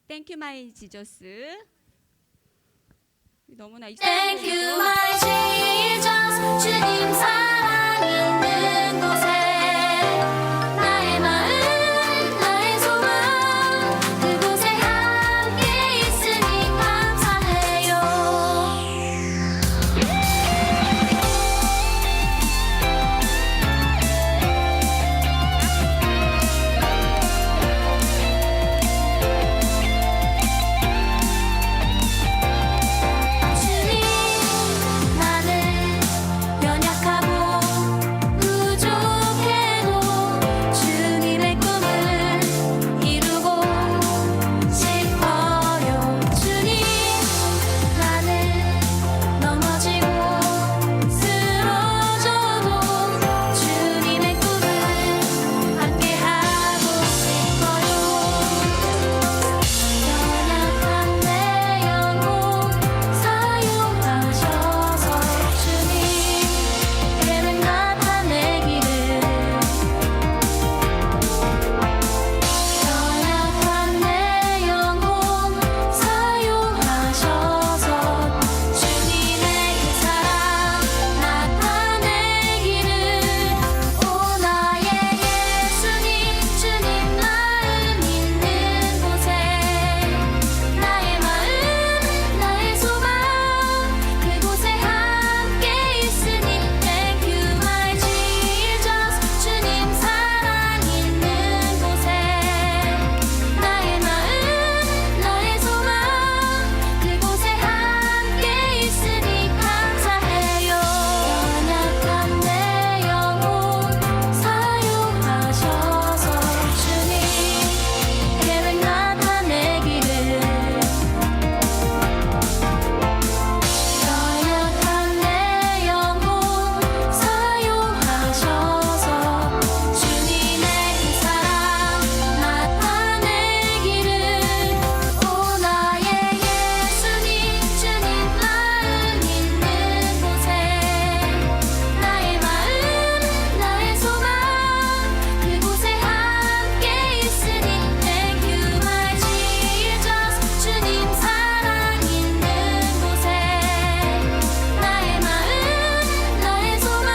Thank you my Jesus. 너무나 Thank you 익숙한 my Jesus. 주님 사랑 있는 곳에 나의 마음 나의 소망 그곳에 함께 있으니 감사해요. 주님 나는 연약하고 부족해도 주님의 꿈을 이루고 싶어요. 주님 나는 넘어지고 쓰러져도 주님의 꿈을 함께하고 싶어요. 연약한 내 영혼 사용하셔서 주님 계획 나타내기를 연약한 내 영혼 사용하셔서 주님의 그 사랑 나타내기를 오 나의 예수님 주님 마음 있는 곳에 나의 마음 나의 소망 그곳에 함께 있으니 Thank you my Jesus. 주님 사랑 있는 곳에 나의 마음 나의 소망 그곳에 함께 있으니 감사해요. 연약한 내 영혼 사용하셔서 주님 계획 나타내기를 연약한 내 영혼 사용하셔서 주님의 그 사랑 나타내기를 오 나의 예수님 주님 마음 있는 곳에 나의 마음 나의 소망 그곳에 함께 있으니 Thank you my Jesus. 주님 사랑 있는 곳에 나의 마음 나의 소망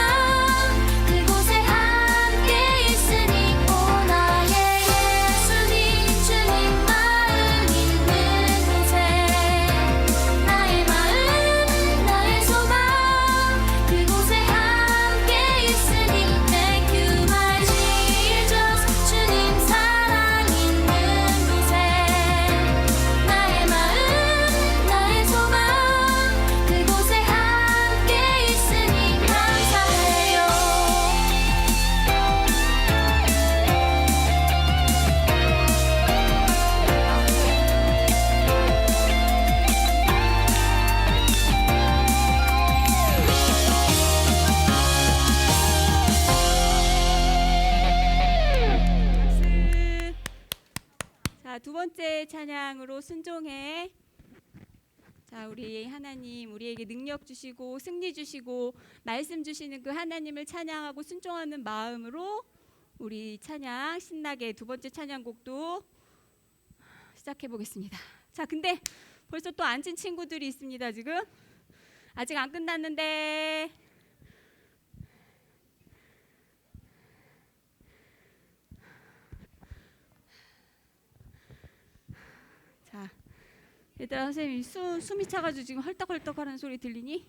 그곳에 함께 있으니 오 나의 예수님 주님 마음 있는 곳에 나의 마음 나의 소망 그곳에 함께 있으니 Thank you my Jesus. 주님 사랑 있는 곳에 나의 마음 나의 소망 그곳에 함께 있으니 감사해요. 박수. 자, 두 번째 찬양으로 순종해. 자, 우리 하나님 우리에게 능력 주시고 승리 주시고 말씀 주시는 그 하나님을 찬양하고 순종하는 마음으로 우리 찬양 신나게 두 번째 찬양곡도 시작해 보겠습니다. 자, 근데 벌써 또 앉은 친구들이 있습니다. 지금 아직 안 끝났는데. 자, 얘들아, 선생님이 숨이 차가지고 지금 헐떡헐떡하는 소리 들리니?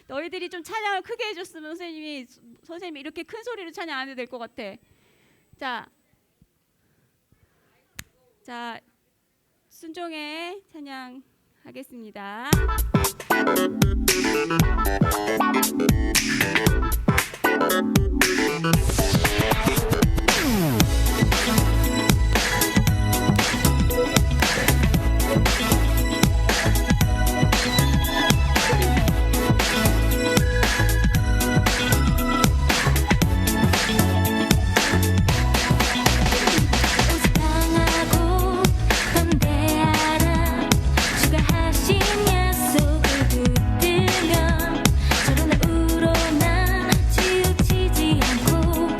너희들이 좀 찬양을 크게 해줬으면 선생님이 이렇게 큰 소리로 찬양 안 해도 될 것 같아. 자, 순종해 찬양 하겠습니다. 당하고 건대하라 주가 하신 약속을 붙들면 저런 우로 나 치우치지 않고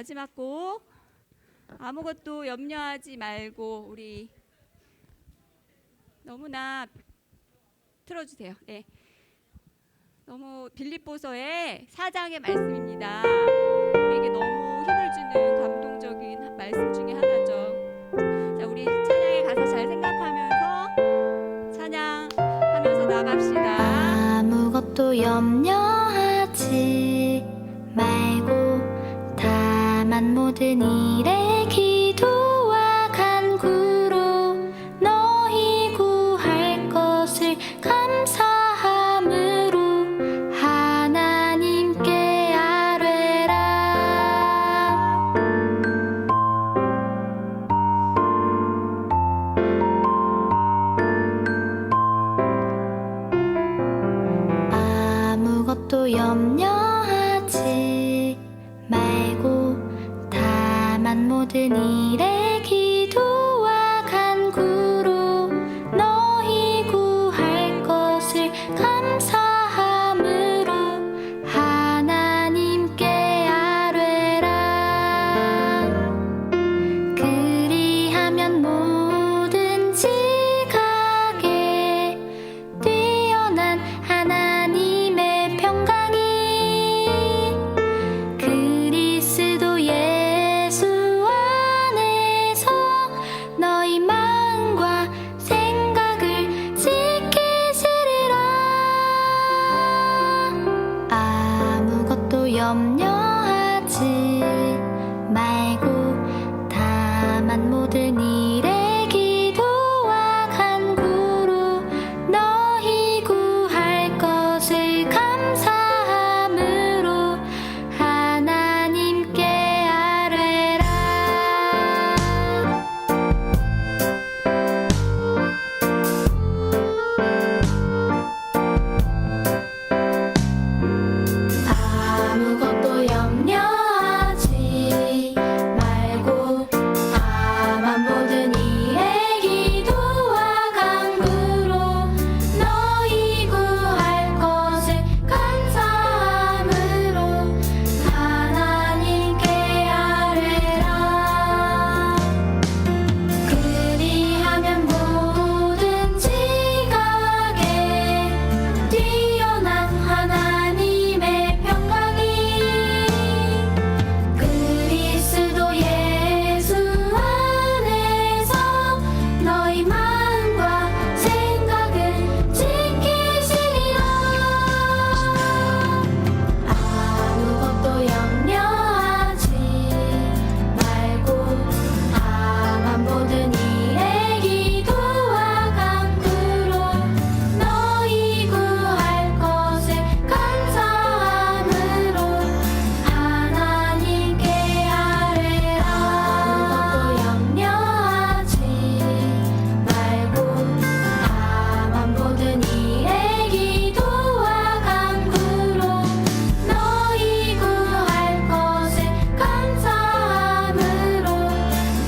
마지막 곡 아무것도 염려하지 말고 우리 너무나 틀어주세요. 네. 너무 빌립보서의 4장의 말씀입니다. 우리에게 너무 힘을 주는 감동적인 말씀 중에 하나죠. 자, 우리 찬양의 가사 잘 생각하면서 찬양하면서 나갑시다. 아무것도 염려하지 말고 다만 모든 일에 기도와 간구로 너희 구할 것을 감사함으로 하나님께 아뢰라. 아무것도 염려하지 말고 다만 모든 일에 기도와 간구로 너희 구할 것을 감사함으로 하나님께 아뢰라. 그리하면 뭐든지 가게 뛰어난 하나님의 평강이 그리스도 예수 안에서 너희 마음과 생각을 지키시리라. 아무것도 염려하지 말고 다만 모든 일에 기도와 간구로 너희 구할 것을 감사함으로 하나님께 아뢰라. 아무것도 염려하지 말고 다만 모든 일에 기도와 간구로 너희 구할 것을 감사함으로 하나님께 아뢰라. 그리하면 뭐든지 가게 뛰어난 하나님의 평강이 그리스도 예수 안에서 너희 마음과 생각을 지키시리라. 아무것도 염려하지 말고 다만 모든 일에 기도와 간구로 너희 구할 것을 감사함으로 하나님께 아뢰라. 아무것도 염려하지 말고 다만 모든 일에 기도와 간구로 너희 구할 것을 감사함으로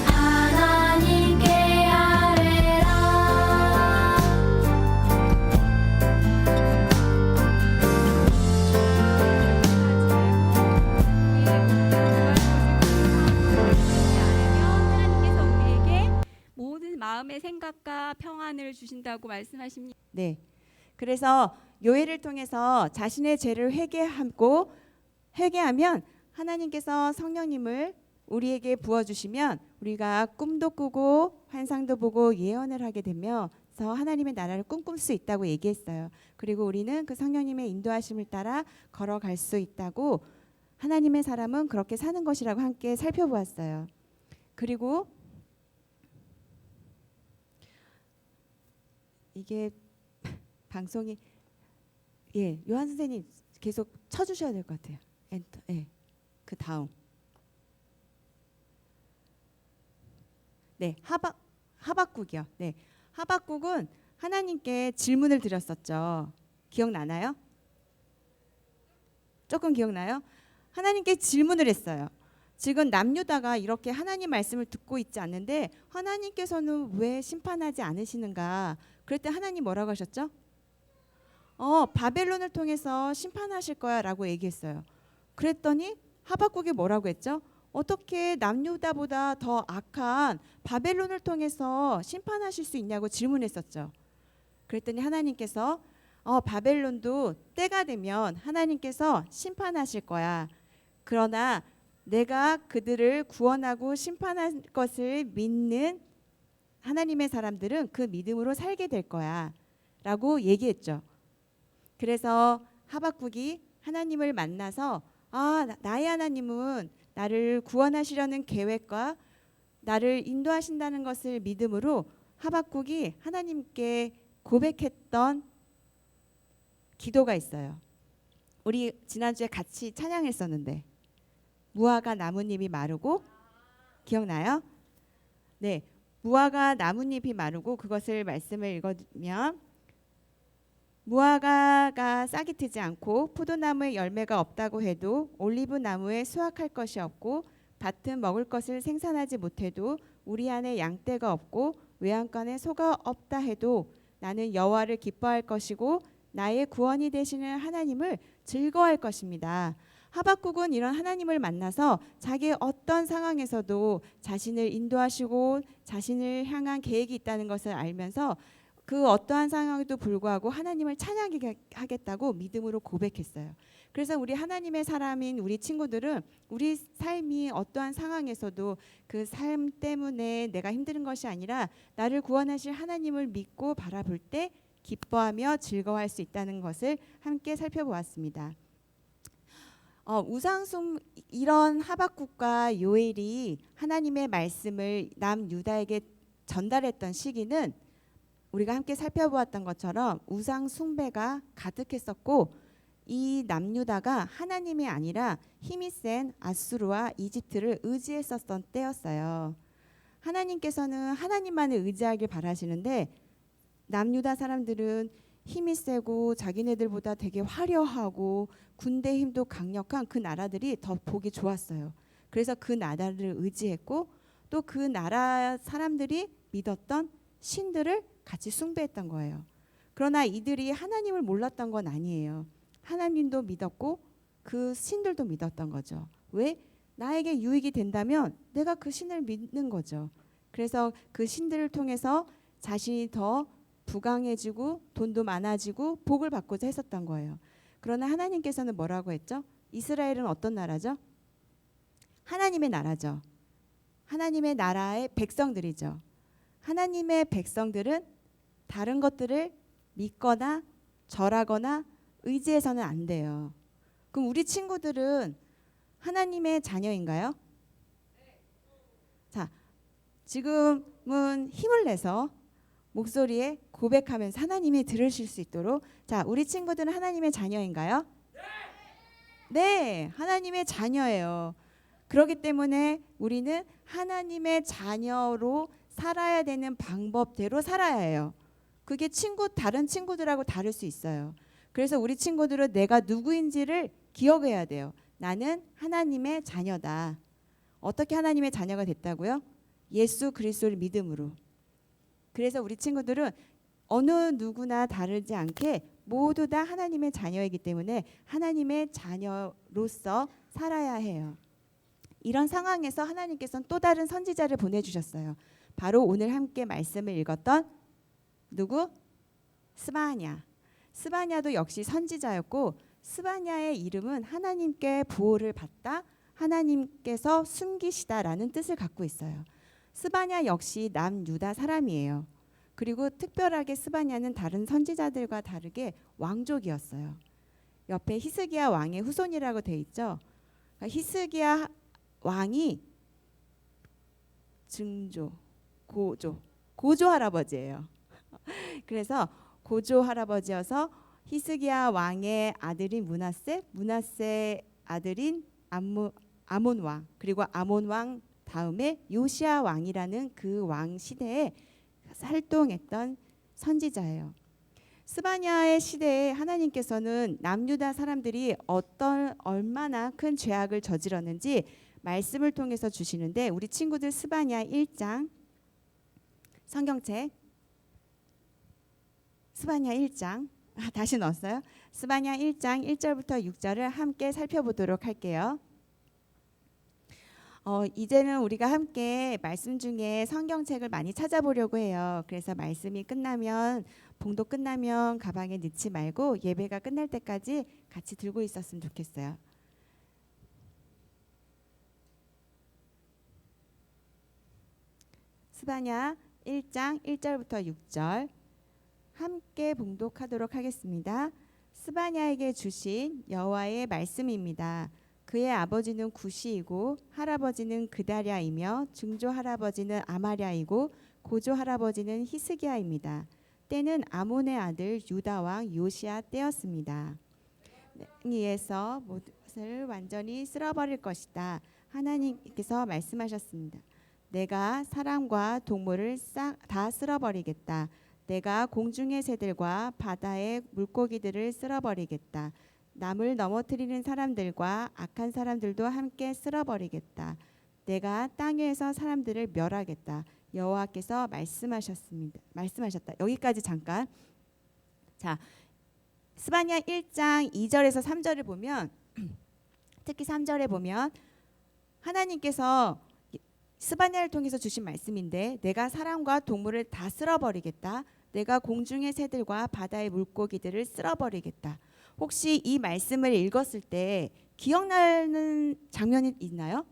하나님께 아뢰라. 하나님께서 우리에게 모든 마음의 생각과 평안을 주신다고 말씀하십니다. 네. 그래서 요엘을 통해서 자신의 죄를 회개하면 하나님께서 성령님을 우리에게 부어 주시면 우리가 꿈도 꾸고 환상도 보고 예언을 하게 되면서 하나님의 나라를 꿈꿀 수 있다고 얘기했어요. 그리고 우리는 그 성령님의 인도하심을 따라 걸어갈 수 있다고 하나님의 사람은 그렇게 사는 것이라고 함께 살펴보았어요. 그리고 이게 방송이 요한 선생님 계속 쳐주셔야 될 것 같아요. 엔터. 그 다음. 네, 하박국이요. 네, 하박국은 하나님께 질문을 드렸었죠. 기억나나요? 조금 기억나요? 하나님께 질문을 했어요. 지금 남유다가 이렇게 하나님 말씀을 듣고 있지 않는데 하나님께서는 왜 심판하지 않으시는가? 그럴 때 하나님 뭐라고 하셨죠? 바벨론을 통해서 심판하실 거야 라고 얘기했어요. 그랬더니 하박국이 뭐라고 했죠? 어떻게 남유다보다 더 악한 바벨론을 통해서 심판하실 수 있냐고 질문했었죠. 그랬더니 하나님께서 바벨론도 때가 되면 하나님께서 심판하실 거야. 그러나 내가 그들을 구원하고 심판할 것을 믿는 하나님의 사람들은 그 믿음으로 살게 될 거야 라고 얘기했죠. 그래서 하박국이 하나님을 만나서 나의 하나님은 나를 구원하시려는 계획과 나를 인도하신다는 것을 믿음으로 하박국이 하나님께 고백했던 기도가 있어요. 우리 지난주에 같이 찬양했었는데 무화과 나뭇잎이 마르고 기억나요? 네, 무화과 나뭇잎이 마르고 그것을 말씀을 읽으면 무화과가 싹이 트지 않고 포도나무에 열매가 없다고 해도 올리브 나무에 수확할 것이 없고 밭은 먹을 것을 생산하지 못해도 우리 안에 양떼가 없고 외양간에 소가 없다 해도 나는 여호와를 기뻐할 것이고 나의 구원이 되시는 하나님을 즐거워할 것입니다. 하박국은 이런 하나님을 만나서 자기의 어떤 상황에서도 자신을 인도하시고 자신을 향한 계획이 있다는 것을 알면서 그 어떠한 상황에도 불구하고 하나님을 찬양하겠다고 믿음으로 고백했어요. 그래서 우리 하나님의 사람인 우리 친구들은 우리 삶이 어떠한 상황에서도 그 삶 때문에 내가 힘든 것이 아니라 나를 구원하실 하나님을 믿고 바라볼 때 기뻐하며 즐거워할 수 있다는 것을 함께 살펴보았습니다. 우상숭 이런 하박국과 요엘이 하나님의 말씀을 남유다에게 전달했던 시기는 우리가 함께 살펴보았던 것처럼 우상 숭배가 가득했었고 이 남유다가 하나님이 아니라 힘이 센 아수르와 이집트를 의지했었던 때였어요. 하나님께서는 하나님만을 의지하길 바라시는데 남유다 사람들은 힘이 세고 자기네들보다 되게 화려하고 군대 힘도 강력한 그 나라들이 더 보기 좋았어요. 그래서 그 나라를 의지했고 또 그 나라 사람들이 믿었던 신들을 같이 숭배했던 거예요. 그러나 이들이 하나님을 몰랐던 건 아니에요. 하나님도 믿었고 그 신들도 믿었던 거죠. 왜? 나에게 유익이 된다면 내가 그 신을 믿는 거죠. 그래서 그 신들을 통해서 자신이 더 부강해지고 돈도 많아지고 복을 받고자 했었던 거예요. 그러나 하나님께서는 뭐라고 했죠? 이스라엘은 어떤 나라죠? 하나님의 나라죠. 하나님의 나라의 백성들이죠. 하나님의 백성들은 다른 것들을 믿거나 절하거나 의지해서는 안 돼요. 그럼 우리 친구들은 하나님의 자녀인가요? 자, 지금은 힘을 내서 목소리에 고백하면서 하나님이 들으실 수 있도록 자, 우리 친구들은 하나님의 자녀인가요? 네, 하나님의 자녀예요. 그렇기 때문에 우리는 하나님의 자녀로 살아야 되는 방법대로 살아야 해요. 그게 다른 친구들하고 다를 수 있어요. 그래서 우리 친구들은 내가 누구인지를 기억해야 돼요. 나는 하나님의 자녀다. 어떻게 하나님의 자녀가 됐다고요? 예수 그리스도를 믿음으로. 그래서 우리 친구들은 어느 누구나 다르지 않게 모두 다 하나님의 자녀이기 때문에 하나님의 자녀로서 살아야 해요. 이런 상황에서 하나님께서는 또 다른 선지자를 보내주셨어요. 바로 오늘 함께 말씀을 읽었던 누구? 스바냐. 스바냐도 역시 선지자였고 스바냐의 이름은 하나님께 보호를 받다, 하나님께서 숨기시다라는 뜻을 갖고 있어요. 스바냐 역시 남유다 사람이에요. 그리고 특별하게 스바냐는 다른 선지자들과 다르게 왕족이었어요. 옆에 히스기야 왕의 후손이라고 돼 있죠. 그러니까 히스기야 왕이 고조 할아버지예요. 그래서 고조 할아버지여서 히스기야 왕의 아들인 므낫세 아들인 아몬 왕, 그리고 아몬 왕 다음에 요시야 왕이라는 그 왕 시대에 활동했던 선지자예요. 스바냐의 시대에 하나님께서는 남유다 사람들이 얼마나 큰 죄악을 저질렀는지 말씀을 통해서 주시는데 우리 친구들 스바냐 1장 성경책 스바냐 1장 다시 넣었어요. 스바냐 1장 1절부터 6절을 함께 살펴보도록 할게요. 이제는 우리가 함께 말씀 중에 성경책을 많이 찾아보려고 해요. 그래서 말씀이 끝나면 봉독 끝나면 가방에 넣지 말고 예배가 끝날 때까지 같이 들고 있었으면 좋겠어요. 스바냐 1장 1절부터 6절 함께 봉독하도록 하겠습니다. 스바냐에게 주신 여호와의 말씀입니다. 그의 아버지는 구시이고 할아버지는 그다랴이며 증조 할아버지는 아마랴이고 고조 할아버지는 히스기야입니다. 때는 아몬의 아들 유다 왕 요시야 때였습니다. 위에서 모든 것을 완전히 쓸어버릴 것이다. 하나님께서 말씀하셨습니다. 내가 사람과 동물을 싹 다 쓸어버리겠다. 내가 공중의 새들과 바다의 물고기들을 쓸어버리겠다. 남을 넘어뜨리는 사람들과 악한 사람들도 함께 쓸어버리겠다. 내가 땅 위에서 사람들을 멸하겠다. 여호와께서 말씀하셨다. 여기까지 잠깐. 자, 스바냐 1장 2절에서 3절을 보면 특히 3절에 보면 하나님께서 스바냐를 통해서 주신 말씀인데 내가 사람과 동물을 다 쓸어버리겠다. 내가 공중의 새들과 바다의 물고기들을 쓸어버리겠다. 혹시 이 말씀을 읽었을 때 기억나는 장면이 있나요?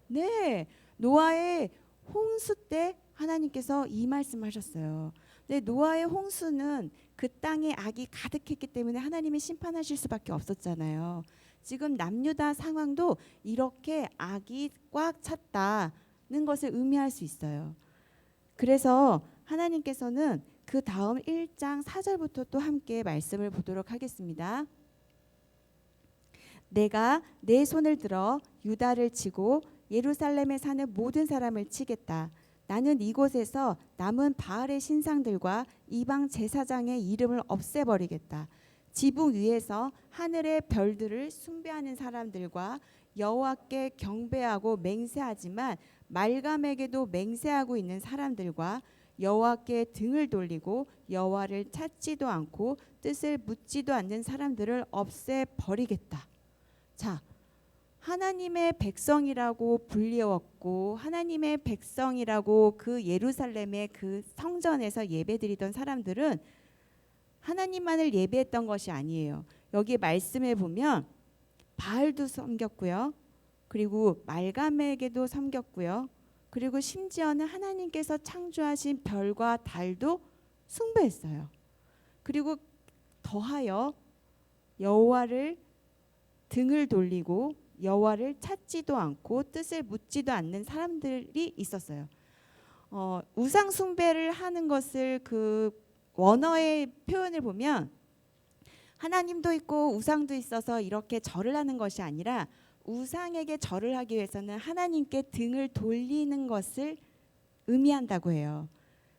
네, 노아의 홍수 때 하나님께서 이 말씀하셨어요. 근데 노아의 홍수는 그 땅에 악이 가득했기 때문에 하나님이 심판하실 수밖에 없었잖아요. 지금 남유다 상황도 이렇게 악이 꽉 찼다는 것을 의미할 수 있어요. 그래서 하나님께서는 그 다음 1장 4절부터 또 함께 말씀을 보도록 하겠습니다. 내가 내 손을 들어 유다를 치고 예루살렘에 사는 모든 사람을 치겠다. 나는 이곳에서 남은 바알의 신상들과 이방 제사장의 이름을 없애버리겠다. 지붕 위에서 하늘의 별들을 숭배하는 사람들과 여호와께 경배하고 맹세하지만 말감에게도 맹세하고 있는 사람들과 여호와께 등을 돌리고 여호와를 찾지도 않고 뜻을 묻지도 않는 사람들을 없애버리겠다. 자, 하나님의 백성이라고 불리웠고 하나님의 백성이라고 그 예루살렘의 그 성전에서 예배드리던 사람들은 하나님만을 예배했던 것이 아니에요. 여기 말씀에 보면 바알도 섬겼고요. 그리고 말감에게도 섬겼고요. 그리고 심지어는 하나님께서 창조하신 별과 달도 숭배했어요. 그리고 더하여 여호와를 등을 돌리고 여호와를 찾지도 않고 뜻을 묻지도 않는 사람들이 있었어요. 우상 숭배를 하는 것을 그 원어의 표현을 보면 하나님도 있고 우상도 있어서 이렇게 절을 하는 것이 아니라 우상에게 절을 하기 위해서는 하나님께 등을 돌리는 것을 의미한다고 해요.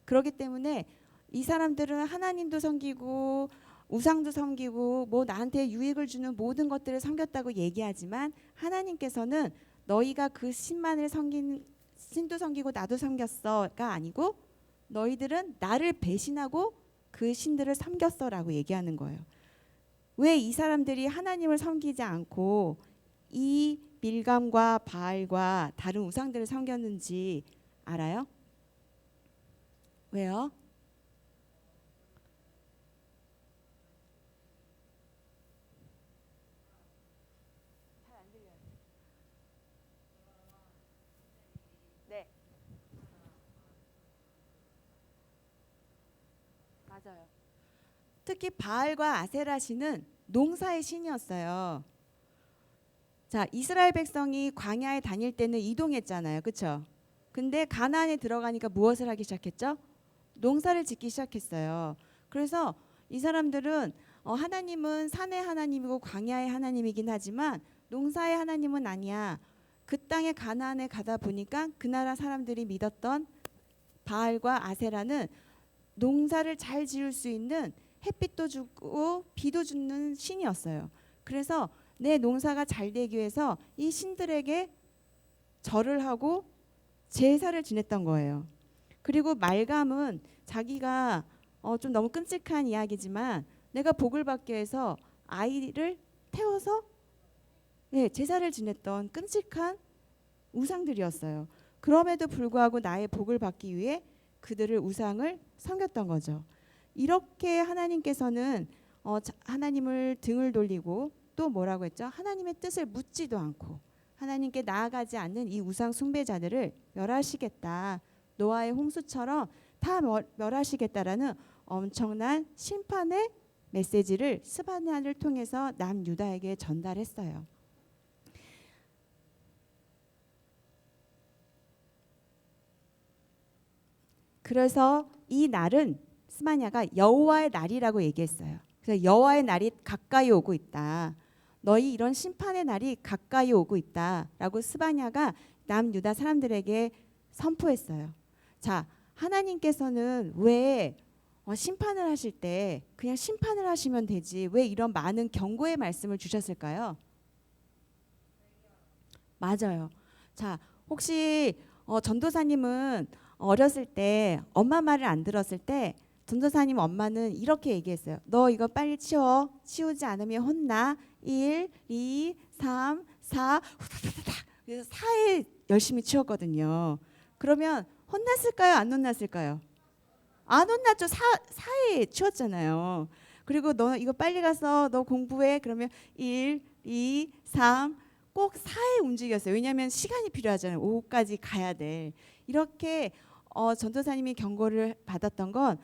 그렇기 때문에 이 사람들은 하나님도 섬기고 우상도 섬기고 뭐 나한테 유익을 주는 모든 것들을 섬겼다고 얘기하지만 하나님께서는 너희가 그 신만을 섬긴 신도 섬기고 나도 섬겼어가 아니고 너희들은 나를 배신하고 그 신들을 섬겼어라고 얘기하는 거예요. 왜 이 사람들이 하나님을 섬기지 않고 이 밀감과 바알과 다른 우상들을 섬겼는지 알아요? 왜요? 네. 맞아요. 특히 바알과 아세라 신은 농사의 신이었어요. 자, 이스라엘 백성이 광야에 다닐 때는 이동했잖아요. 그렇죠? 근데 가나안에 들어가니까 무엇을 하기 시작했죠? 농사를 짓기 시작했어요. 그래서 이 사람들은 하나님은 산의 하나님이고 광야의 하나님이긴 하지만 농사의 하나님은 아니야. 그 땅에 가나안에 가다 보니까 그 나라 사람들이 믿었던 바알과 아세라는 농사를 잘 지을 수 있는 햇빛도 주고 비도 주는 신이었어요. 그래서 내 농사가 잘 되기 위해서 이 신들에게 절을 하고 제사를 지냈던 거예요. 그리고 말감은 자기가 좀 너무 끔찍한 이야기지만 내가 복을 받기 위해서 아이를 태워서 제사를 지냈던 끔찍한 우상들이었어요. 그럼에도 불구하고 나의 복을 받기 위해 그들을 우상을 섬겼던 거죠. 이렇게 하나님께서는 하나님을 등을 돌리고 또 뭐라고 했죠? 하나님의 뜻을 묻지도 않고 하나님께 나아가지 않는 이 우상 숭배자들을 멸하시겠다. 노아의 홍수처럼 다 멸하시겠다라는 엄청난 심판의 메시지를 스바냐를 통해서 남유다에게 전달했어요. 그래서 이 날은 스바냐가 여호와의 날이라고 얘기했어요. 그래서 여호와의 날이 가까이 오고 있다. 너희 이런 심판의 날이 가까이 오고 있다라고 스바냐가 남유다 사람들에게 선포했어요. 자, 하나님께서는 왜 심판을 하실 때 그냥 심판을 하시면 되지 왜 이런 많은 경고의 말씀을 주셨을까요? 맞아요. 자, 혹시 전도사님은 어렸을 때 엄마 말을 안 들었을 때 전도사님 엄마는 이렇게 얘기했어요. 너 이거 빨리 치워. 치우지 않으면 혼나. 1, 2, 3, 4 후다다다다. 그래서 4에 열심히 치웠거든요. 그러면 혼났을까요? 안 혼났을까요? 안 혼났죠. 4에 치웠잖아요. 그리고 너 이거 빨리 가서 너 공부해. 그러면 1, 2, 3 꼭 4에 움직였어요. 왜냐하면 시간이 필요하잖아요. 5까지 가야 돼. 이렇게 전도사님이 경고를 받았던 건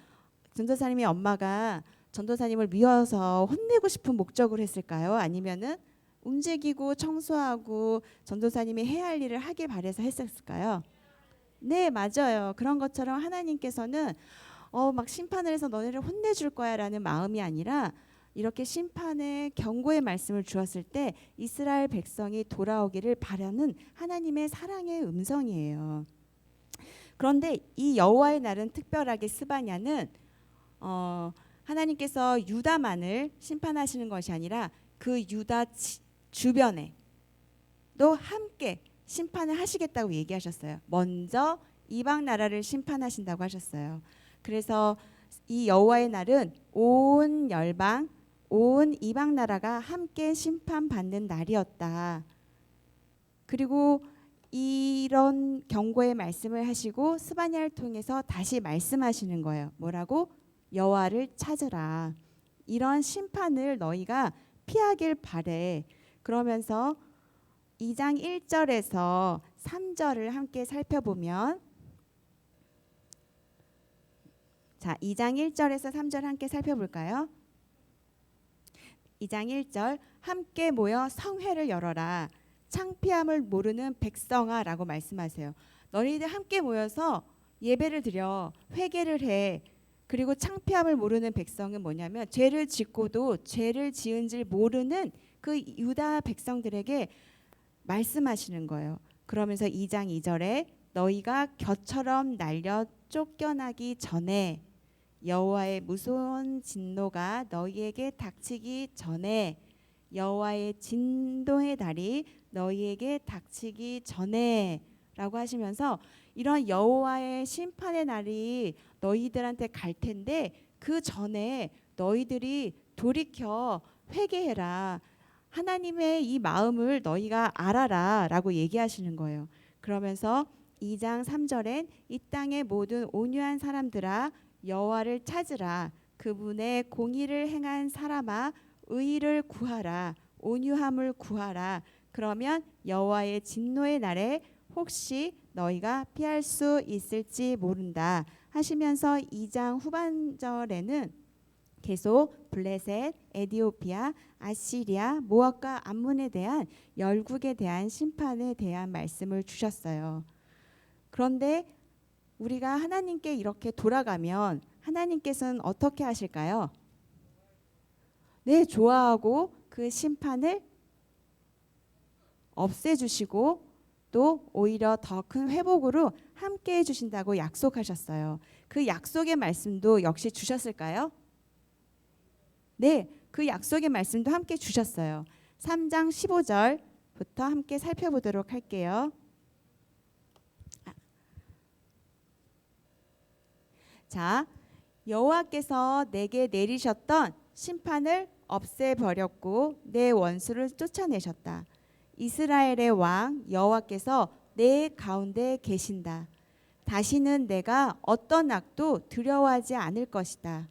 전도사님의 엄마가 전도사님을 미워서 혼내고 싶은 목적으로 했을까요? 아니면은 움직이고 청소하고 전도사님이 해야 할 일을 하길 바래서 했었을까요? 네, 맞아요. 그런 것처럼 하나님께서는 막 심판을 해서 너네를 혼내줄 거야라는 마음이 아니라 이렇게 심판의 경고의 말씀을 주었을 때 이스라엘 백성이 돌아오기를 바라는 하나님의 사랑의 음성이에요. 그런데 이 여호와의 날은 특별하게 스바냐는 하나님께서 유다만을 심판하시는 것이 아니라 그 유다 주변에 또 함께 심판을 하시겠다고 얘기하셨어요. 먼저 이방 나라를 심판하신다고 하셨어요. 그래서 이 여호와의 날은 온 열방, 온 이방 나라가 함께 심판받는 날이었다. 그리고 이런 경고의 말씀을 하시고 스바냐를 통해서 다시 말씀하시는 거예요. 뭐라고? 여호와를 찾으라. 이런 심판을 너희가 피하길 바래. 그러면서 2장 1절에서 3절을 함께 살펴보면 자, 2장 1절에서 3절 함께 살펴볼까요? 2장 1절 함께 모여 성회를 열어라. 창피함을 모르는 백성아 라고 말씀하세요. 너희들 함께 모여서 예배를 드려 회개를 해. 그리고 창피함을 모르는 백성은 뭐냐면 죄를 짓고도 죄를 지은 줄 모르는 그 유다 백성들에게 말씀하시는 거예요. 그러면서 2장 2절에 너희가 겨처럼 날려 쫓겨나기 전에 여호와의 무서운 진노가 너희에게 닥치기 전에 여호와의 진노의 날이 너희에게 닥치기 전에 라고 하시면서 이런 여호와의 심판의 날이 너희들한테 갈 텐데 그 전에 너희들이 돌이켜 회개해라. 하나님의 이 마음을 너희가 알아라 라고 얘기하시는 거예요. 그러면서 2장 3절엔 이 땅의 모든 온유한 사람들아 여호와를 찾으라. 그분의 공의를 행한 사람아 의를 구하라. 온유함을 구하라. 그러면 여호와의 진노의 날에 혹시 너희가 피할 수 있을지 모른다 하시면서 2장 후반절에는 계속 블레셋, 에디오피아, 아시리아, 모압과 암몬에 대한 열국에 대한 심판에 대한 말씀을 주셨어요. 그런데 우리가 하나님께 이렇게 돌아가면 하나님께서는 어떻게 하실까요? 네, 좋아하고 그 심판을 없애주시고 또 오히려 더 큰 회복으로 함께 해주신다고 약속하셨어요. 그 약속의 말씀도 역시 주셨을까요? 네, 그 약속의 말씀도 함께 주셨어요. 3장 15절부터 함께 살펴보도록 할게요. 자, 여호와께서 내게 내리셨던 심판을 없애버렸고 내 원수를 쫓아내셨다. 이스라엘의 왕 여호와께서 내 가운데 계신다. 다시는 내가 어떤 악도 두려워하지 않을 것이다.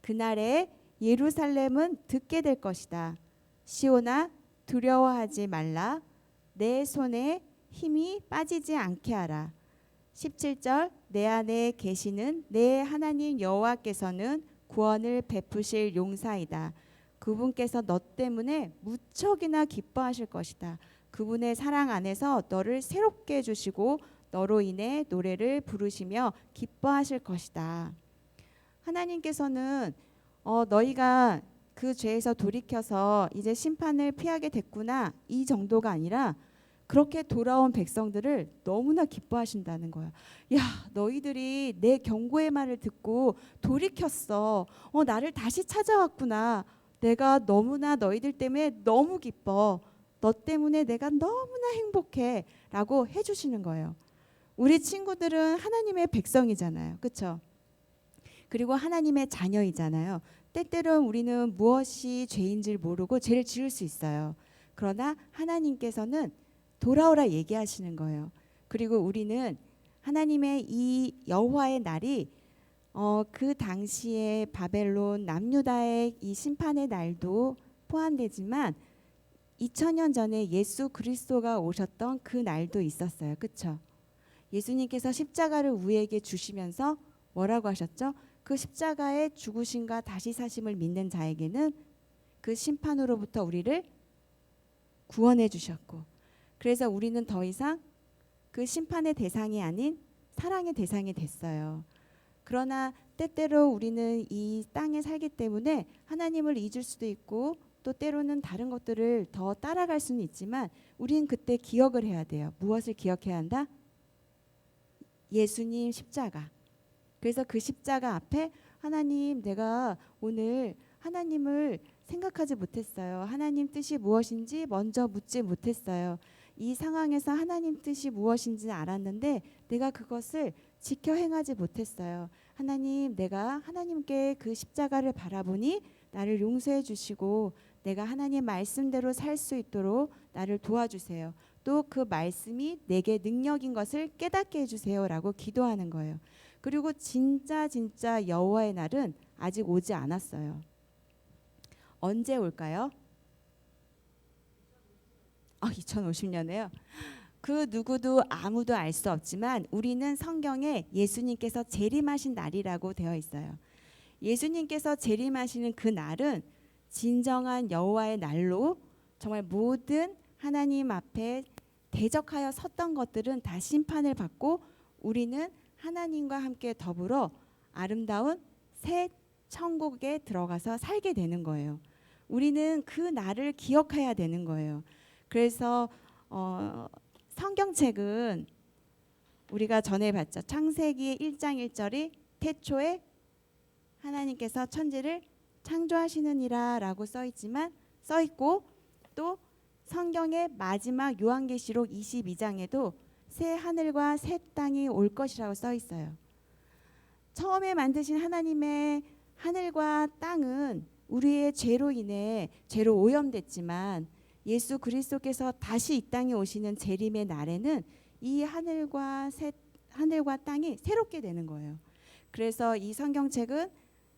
그날에 예루살렘은 듣게 될 것이다. 시온아, 두려워하지 말라. 내 손에 힘이 빠지지 않게 하라. 17절, 내 안에 계시는 내 하나님 여호와께서는 구원을 베푸실 용사이다. 그분께서 너 때문에 무척이나 기뻐하실 것이다. 그분의 사랑 안에서 너를 새롭게 해주시고 너로 인해 노래를 부르시며 기뻐하실 것이다. 하나님께서는 너희가 그 죄에서 돌이켜서 이제 심판을 피하게 됐구나, 이 정도가 아니라 그렇게 돌아온 백성들을 너무나 기뻐하신다는 거야. 야, 너희들이 내 경고의 말을 듣고 돌이켰어. 나를 다시 찾아왔구나. 내가 너무나 너희들 때문에 너무 기뻐. 너 때문에 내가 너무나 행복해. 라고 해주시는 거예요. 우리 친구들은 하나님의 백성이잖아요. 그렇죠? 그리고 하나님의 자녀이잖아요. 때때로 우리는 무엇이 죄인지 모르고 죄를 지을 수 있어요. 그러나 하나님께서는 돌아오라 얘기하시는 거예요. 그리고 우리는 하나님의 이 여호와의 날이 그 당시에 바벨론 남유다의 이 심판의 날도 포함되지만 2000년 전에 예수 그리스도가 오셨던 그 날도 있었어요. 그렇죠? 예수님께서 십자가를 우리에게 주시면서 뭐라고 하셨죠? 그 십자가의 죽으심과 다시 사심을 믿는 자에게는 그 심판으로부터 우리를 구원해 주셨고, 그래서 우리는 더 이상 그 심판의 대상이 아닌 사랑의 대상이 됐어요. 그러나 때때로 우리는 이 땅에 살기 때문에 하나님을 잊을 수도 있고 또 때로는 다른 것들을 더 따라갈 수는 있지만 우리는 그때 기억을 해야 돼요. 무엇을 기억해야 한다? 예수님 십자가. 그래서 그 십자가 앞에 하나님, 내가 오늘 하나님을 생각하지 못했어요. 하나님 뜻이 무엇인지 먼저 묻지 못했어요. 이 상황에서 하나님 뜻이 무엇인지 알았는데 내가 그것을 지켜 행하지 못했어요. 하나님, 내가 하나님께 그 십자가를 바라보니 나를 용서해 주시고 내가 하나님 말씀대로 살 수 있도록 나를 도와주세요. 또 그 말씀이 내게 능력인 것을 깨닫게 해주세요라고 기도하는 거예요. 그리고 진짜 여호와의 날은 아직 오지 않았어요. 언제 올까요? 2050년에요. 그 누구도 아무도 알 수 없지만 우리는 성경에 예수님께서 재림하신 날이라고 되어 있어요. 예수님께서 재림하시는 그 날은 진정한 여호와의 날로 정말 모든 하나님 앞에 대적하여 섰던 것들은 다 심판을 받고 우리는 하나님과 함께 더불어 아름다운 새 천국에 들어가서 살게 되는 거예요. 우리는 그 날을 기억해야 되는 거예요. 그래서 성경책은 우리가 전에 봤죠. 창세기 1장 1절이 태초에 하나님께서 천지를 창조하시느니라 라고 써 있고 또 성경의 마지막 요한계시록 22장에도 새 하늘과 새 땅이 올 것이라고 써 있어요. 처음에 만드신 하나님의 하늘과 땅은 우리의 죄로 인해 죄로 오염됐지만 예수 그리스도께서 다시 이 땅에 오시는 재림의 날에는 이 하늘과 땅이 새롭게 되는 거예요. 그래서 이 성경책은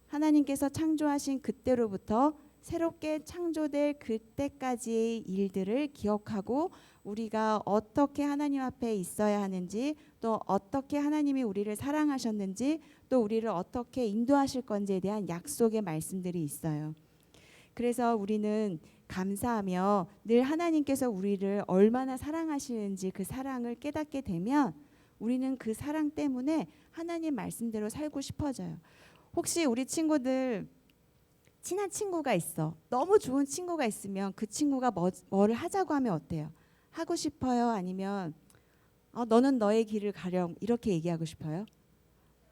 하나님께서 창조하신 그때로부터 새롭게 창조될 그때까지의 일들을 기억하고 우리가 어떻게 하나님 앞에 있어야 하는지 또 어떻게 하나님이 우리를 사랑하셨는지 또 우리를 어떻게 인도하실 건지에 대한 약속의 말씀들이 있어요. 그래서 우리는 감사하며 늘 하나님께서 우리를 얼마나 사랑하시는지 그 사랑을 깨닫게 되면 우리는 그 사랑 때문에 하나님 말씀대로 살고 싶어져요. 혹시 우리 친구들 친한 친구가 있어. 너무 좋은 친구가 있으면 그 친구가 뭐를 하자고 하면 어때요? 하고 싶어요? 아니면 너는 너의 길을 가렴 이렇게 얘기하고 싶어요?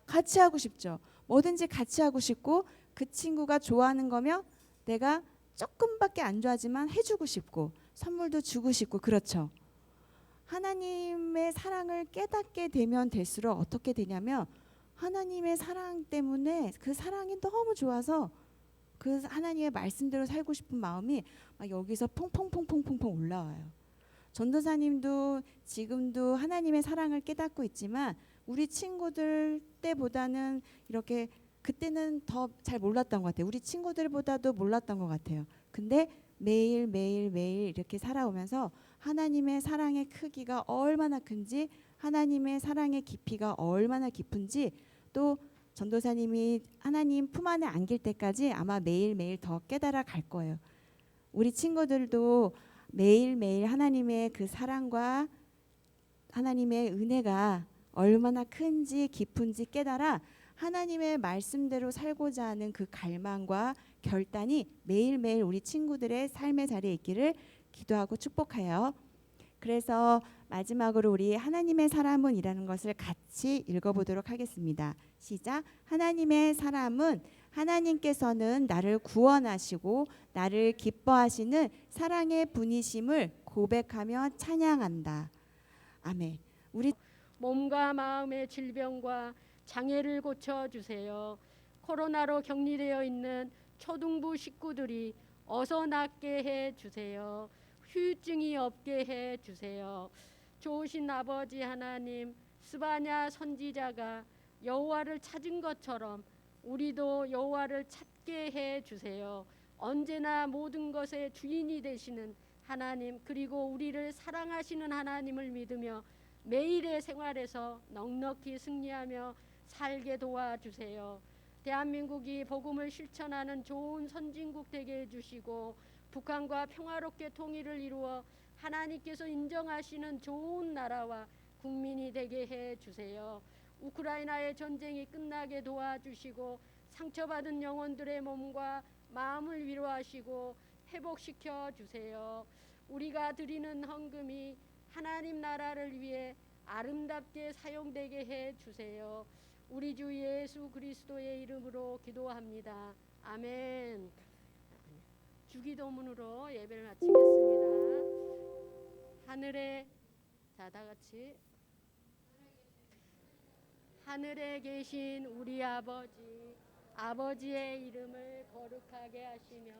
같이 하고 싶죠. 뭐든지 같이 하고 싶고 그 친구가 좋아하는 거면 내가 조금밖에 안 좋아하지만 해주고 싶고 선물도 주고 싶고 그렇죠. 하나님의 사랑을 깨닫게 되면 될수록 어떻게 되냐면 하나님의 사랑 때문에 그 사랑이 너무 좋아서 그 하나님의 말씀대로 살고 싶은 마음이 막 여기서 퐁퐁퐁퐁퐁 올라와요. 전도사님도 지금도 하나님의 사랑을 깨닫고 있지만 우리 친구들 때보다는 이렇게 그때는 더 잘 몰랐던 것 같아요. 우리 친구들보다도 몰랐던 것 같아요. 근데 매일 매일 매일 이렇게 살아오면서 하나님의 사랑의 크기가 얼마나 큰지, 하나님의 사랑의 깊이가 얼마나 깊은지, 또 전도사님이 하나님 품 안에 안길 때까지 아마 매일매일 더 깨달아 갈 거예요. 우리 친구들도 매일매일 하나님의 그 사랑과 하나님의 은혜가 얼마나 큰지 깊은지 깨달아 하나님의 말씀대로 살고자 하는 그 갈망과 결단이 매일매일 우리 친구들의 삶의 자리에 있기를 기도하고 축복해요. 그래서 마지막으로 우리 하나님의 사람은이라는 것을 같이 읽어보도록 하겠습니다. 시작. 하나님의 사람은 하나님께서는 나를 구원하시고 나를 기뻐하시는 사랑의 분이심을 고백하며 찬양한다. 아멘. 우리 몸과 마음의 질병과 장애를 고쳐주세요. 코로나로 격리되어 있는 초등부 식구들이 어서 낫게 해주세요. 후유증이 없게 해주세요. 좋으신 아버지 하나님, 스바냐 선지자가 여호와를 찾은 것처럼 우리도 여호와를 찾게 해주세요. 언제나 모든 것의 주인이 되시는 하나님, 그리고 우리를 사랑하시는 하나님을 믿으며 매일의 생활에서 넉넉히 승리하며 살게 도와주세요. 대한민국이 복음을 실천하는 좋은 선진국 되게 해주시고 북한과 평화롭게 통일을 이루어 하나님께서 인정하시는 좋은 나라와 국민이 되게 해주세요. 우크라이나의 전쟁이 끝나게 도와주시고 상처받은 영혼들의 몸과 마음을 위로하시고 회복시켜 주세요. 우리가 드리는 헌금이 하나님 나라를 위해 아름답게 사용되게 해 주세요. 우리 주 예수 그리스도의 이름으로 기도합니다. 아멘. 주기도문으로 예배를 마치겠습니다. 다 같이 하늘에 계신 우리 아버지, 아버지의 이름을 거룩하게 하시며